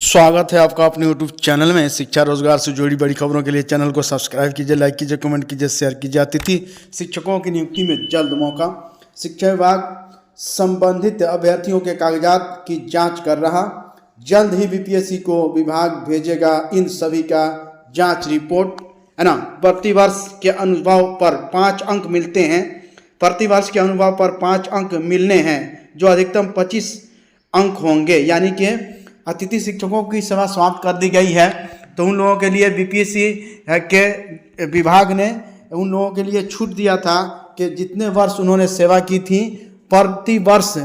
स्वागत है आपका अपने YouTube चैनल में। शिक्षा रोजगार से जुड़ी बड़ी खबरों के लिए चैनल को सब्सक्राइब कीजिए, लाइक कीजिए, कमेंट कीजिए, शेयर कीजिए। अतिथि शिक्षकों की नियुक्ति में जल्द मौका। शिक्षा विभाग संबंधित अभ्यर्थियों के कागजात की जांच कर रहा। जल्द ही बीपीएससी को विभाग भेजेगा इन सभी का जांच रिपोर्ट, है ना। प्रतिवर्ष के अनुभव पर 5 अंक मिलते हैं। प्रतिवर्ष के अनुभव पर 5 अंक मिलने हैं, जो अधिकतम 25 अंक होंगे। यानी कि अतिथि शिक्षकों की सेवा समाप्त कर दी गई है, तो उन लोगों के लिए बीपीएससी के विभाग ने उन लोगों के लिए छूट दिया था कि जितने वर्ष उन्होंने सेवा की थी, प्रति वर्ष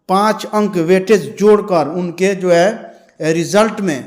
5 अंक वेटेज जोड़कर उनके जो है रिजल्ट में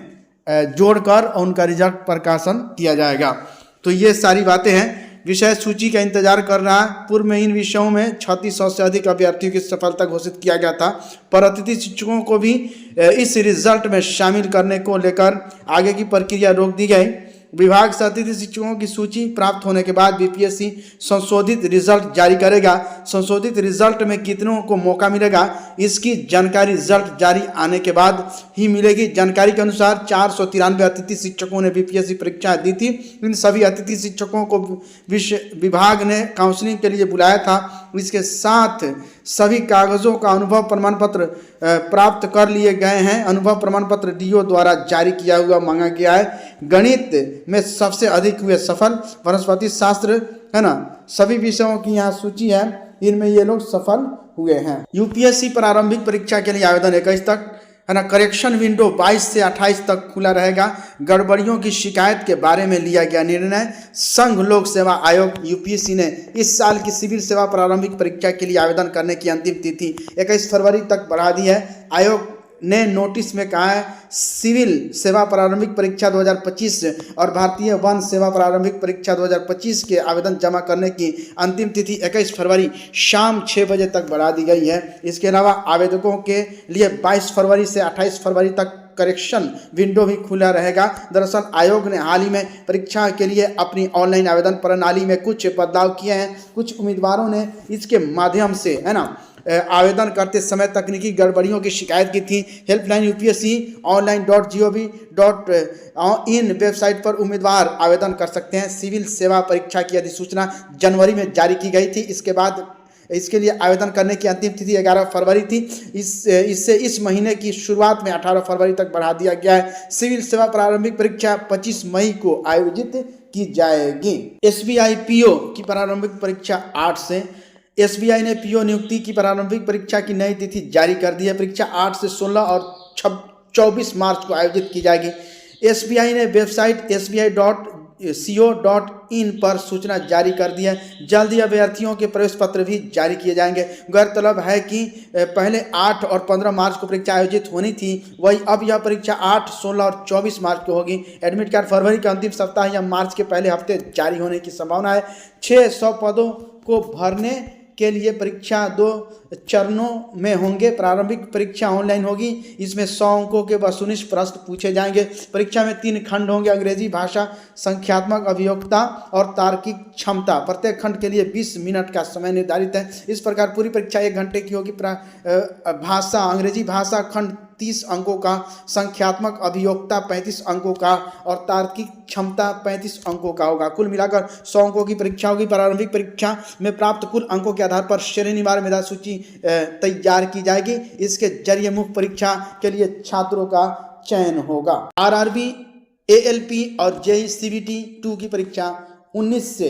जोड़कर उनका रिजल्ट प्रकाशन किया जाएगा। तो ये सारी बातें हैं। विषय सूची का इंतजार कर रहा है। पूर्व में इन विषयों में 3600 से अधिक अभ्यर्थियों की सफलता घोषित किया गया था, पर अतिथि शिक्षकों को भी इस रिजल्ट में शामिल करने को लेकर आगे की प्रक्रिया रोक दी गई। विभाग से अतिथि शिक्षकों की सूची प्राप्त होने के बाद बीपीएससी संशोधित रिजल्ट जारी करेगा। संशोधित रिजल्ट में कितनों को मौका मिलेगा, इसकी जानकारी रिजल्ट जारी आने के बाद ही मिलेगी। जानकारी के अनुसार 493 अतिथि शिक्षकों ने बीपीएससी परीक्षा दी थी। इन सभी अतिथि शिक्षकों को विभाग ने काउंसलिंग के लिए बुलाया था। इसके साथ सभी कागजों का अनुभव प्रमाण पत्र प्राप्त कर लिए गए हैं। अनुभव प्रमाण पत्र डीओ द्वारा जारी किया हुआ मांगा गया है। गणित में सबसे अधिक हुए सफल, वनस्पति शास्त्र, है ना, सभी विषयों की यहाँ सूची है, इनमें ये लोग सफल हुए हैं। यूपीएससी प्रारंभिक परीक्षा के लिए आवेदन 21 तक, है ना। करेक्शन विंडो 22 से 28 तक खुला रहेगा। गड़बड़ियों की शिकायत के बारे में लिया गया निर्णय। संघ लोक सेवा आयोग यूपीएससी ने इस साल की सिविल सेवा प्रारंभिक परीक्षा के लिए आवेदन करने की अंतिम तिथि 21 फरवरी तक बढ़ा दी है। आयोग ने नोटिस में कहा है सिविल सेवा प्रारंभिक परीक्षा 2025 और भारतीय वन सेवा प्रारंभिक परीक्षा 2025 के आवेदन जमा करने की अंतिम तिथि 21 फरवरी शाम 6 बजे तक बढ़ा दी गई है। इसके अलावा आवेदकों के लिए 22 फरवरी से 28 फरवरी तक करेक्शन विंडो भी खुला रहेगा। दरअसल आयोग ने हाल ही में परीक्षा के लिए अपनी ऑनलाइन आवेदन प्रणाली में कुछ बदलाव किए हैं। कुछ उम्मीदवारों ने इसके माध्यम से, है ना, आवेदन करते समय तकनीकी गड़बड़ियों की शिकायत की थी। हेल्पलाइन यूपीएससी online.gov.in वेबसाइट पर उम्मीदवार आवेदन कर सकते हैं। सिविल सेवा परीक्षा की अधिसूचना जनवरी में जारी की गई थी। इसके बाद इसके लिए आवेदन करने की अंतिम तिथि 11 फरवरी थी। इससे इस महीने की शुरुआत में 18 फरवरी तक बढ़ा दिया गया है। सिविल सेवा प्रारंभिक परीक्षा 25 मई को आयोजित की जाएगी। एसबीआई पीओ की प्रारंभिक परीक्षा 8 से। एसबीआई ने पीओ नियुक्ति की प्रारंभिक परीक्षा की नई तिथि जारी कर दी है। परीक्षा 8 से 16 और 24 मार्च को आयोजित की जाएगी। एसबीआई ने वेबसाइट sbi.co.in पर सूचना जारी कर दी है। जल्द ही अभ्यर्थियों के प्रवेश पत्र भी जारी किए जाएंगे। गौरतलब है कि पहले 8 और 15 मार्च को परीक्षा आयोजित होनी थी, वही अब यह परीक्षा 8, 16 और 24 मार्च को होगी। एडमिट कार्ड फरवरी के अंतिम सप्ताह या मार्च के पहले हफ्ते जारी होने की संभावना है। 600 पदों को भरने के लिए परीक्षा 2 चरणों में होंगे। प्रारंभिक परीक्षा ऑनलाइन होगी। इसमें 100 अंकों के वस्तुनिष्ठ प्रश्न पूछे जाएंगे। परीक्षा में 3 खंड होंगे: अंग्रेजी भाषा, संख्यात्मक अभियोक्ता और तार्किक क्षमता। प्रत्येक खंड के लिए 20 मिनट का समय निर्धारित है। इस प्रकार पूरी परीक्षा 1 घंटे की होगी। अंग्रेजी भाषा खंड 30 अंकों का, संख्यात्मक अभियोक्ता 35 अंकों का और तार्किक क्षमता 35 अंकों का होगा। कुल मिलाकर 100 अंकों की परीक्षा होगी। प्रारंभिक परीक्षा में प्राप्त कुल अंकों के आधार पर श्रेणीवार मेधा सूची तैयार की जाएगी। इसके जरिए मुख्य परीक्षा के लिए छात्रों का चयन होगा। आरआरबी, एएलपी और जेईई सीबीटी 2 की परीक्षा 19 से।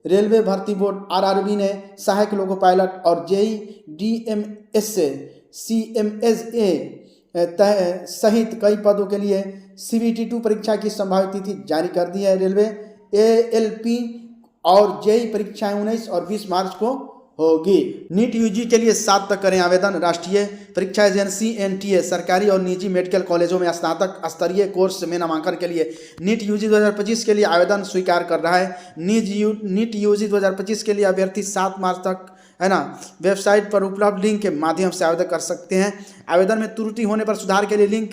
रेलवे भर्ती बोर्ड आरआरबी ने सहायक लोको पायलट और जेईई डीएमएस सीएमएसए सहित कई पदों के लिए सीबीटी 2 परीक्षा की संभावित तिथि जारी कर दी है। रेलवे, एएलपी और जेईई परीक्षाएं 19 और 20 मार्च को होगी। नीट यूजी के लिए 7 तक करें आवेदन। राष्ट्रीय परीक्षा एजेंसी एनटीए सरकारी और निजी मेडिकल कॉलेजों में स्नातक स्तरीय कोर्स में नामांकन के लिए नीट यूजी 2025 के लिए आवेदन स्वीकार कर रहा है। नीट यूजी 2025 के लिए अभ्यर्थी 7 मार्च तक, है ना, वेबसाइट पर उपलब्ध लिंक के माध्यम से आवेदन कर सकते हैं। आवेदन में त्रुटि होने पर सुधार के लिए लिंक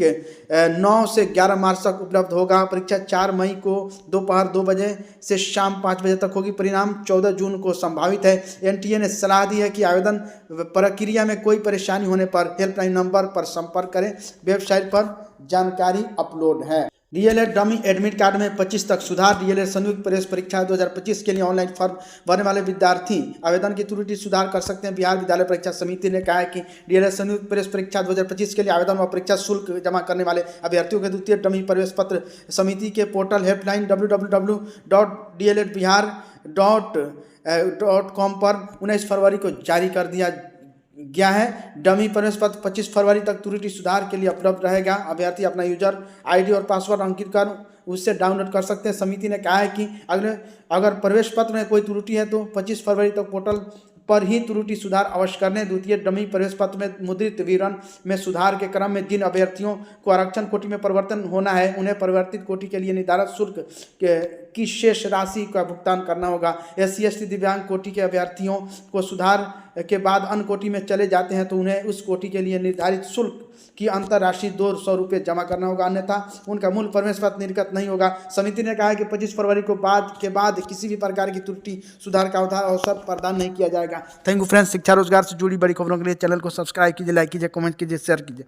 9 से 11 मार्च तक उपलब्ध होगा। परीक्षा 4 मई को दोपहर 2 बजे से शाम 5 बजे तक होगी। परिणाम 14 जून को संभावित है। एनटीए ने सलाह दी है कि आवेदन प्रक्रिया में कोई परेशानी होने पर हेल्पलाइन नंबर पर संपर्क करें। वेबसाइट पर जानकारी अपलोड है। डीएलएड डमी एडमिट कार्ड में 25 तक सुधार। डीएलएड संयुक्त प्रवेश परीक्षा 2025 के लिए ऑनलाइन फॉर्म भरने वाले विद्यार्थी आवेदन की त्रुटि सुधार कर सकते हैं। बिहार विद्यालय परीक्षा समिति ने कहा है कि डीएलएड संयुक्त प्रवेश परीक्षा 2025 के लिए आवेदन व परीक्षा शुल्क जमा करने वाले अभ्यर्थियों के द्वितीय डमी प्रवेश पत्र समिति के पोर्टल हेल्पलाइन www.dlbihar.com पर 19 फरवरी को जारी कर दिया गया है। डमी प्रवेश पत्र 25 फरवरी तक त्रुटि सुधार के लिए उपलब्ध रहेगा। अभ्यर्थी अपना यूजर आईडी और पासवर्ड अंकित कर उससे डाउनलोड कर सकते हैं। समिति ने कहा है कि अगर प्रवेश पत्र में कोई त्रुटि है तो 25 फरवरी तक पोर्टल पर ही त्रुटि सुधार अवश्य करने। द्वितीय डमी प्रवेश पत्र में मुद्रित विवरण में सुधार के क्रम में जिन अभ्यर्थियों को आरक्षण कोटि में परिवर्तन होना है उन्हें परिवर्तित कोटि के लिए निर्धारित शुल्क की शेष राशि का भुगतान करना होगा। SC ST दिव्यांग कोटि के अभ्यर्थियों को सुधार के बाद अन्य कोटि में चले जाते हैं तो उन्हें उस कोटि के लिए निर्धारित शुल्क की अंतर राशि 200 रुपये जमा करना होगा, अन्यथा उनका मूल प्रवेश पत्र निर्गत नहीं होगा। समिति ने कहा है कि 25 फरवरी को बाद किसी भी प्रकार की त्रुटि सुधार का अवसर प्रदान नहीं किया जाएगा। Thank you friends. शिक्षा रोजगार से जुड़ी बड़ी खबरों के लिए चैनल को सब्सक्राइब कीजिए, लाइक कीजिए, कमेंट कीजिए, शेयर कीजिए।